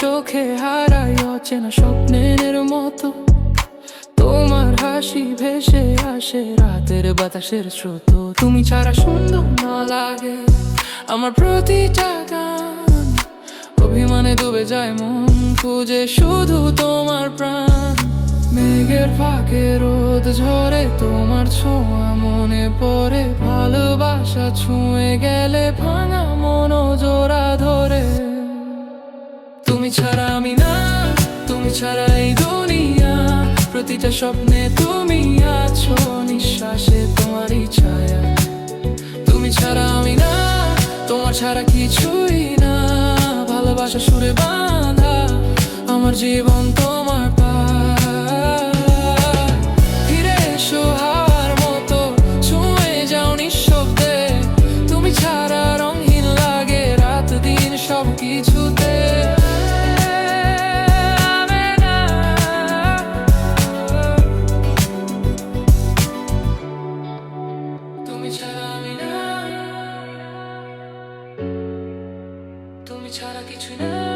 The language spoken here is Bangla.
চোখে হারাই অচেনা স্বপ্নের মতো। তোমার হাসি ভেসে আসে রাতের বাতাসের স্রোত। তুমি ছাড়া সুন্দর না লাগে আমার প্রতিটা গান, অভিমানে ডুবে যায় মন, খুঁজে শুধু তোমার প্রাণ। মেঘের ফাঁকে রোদ ঝরে, তোমার ছোঁয়া মনে পড়ে, ভালোবাসা ছুঁয়ে গেলে ভাঙা মন জোড়া ধরে। তুমি ছাড়া আমি না, তুমি ছাড়া এই দুনিয়া, প্রতিটা স্বপ্নে তুমি আছো, নিঃশ্বাসে তোমারই ছায়া। তুমি ছাড়া আমি না, তোমার ছাড়া কিছুই না, ভালোবাসা সুরে বাঁধা আমার জীবন তোমার পায়। ফিরে এসো হাওয়ার মতো, ছুঁয়ে যাও নিঃশব্দে, তুমি ছাড়া রঙহীন লাগে রাত দিন সব কিছুতে। তুমি ছাড়া আমি না, তুমি ছাড়া কিছু না।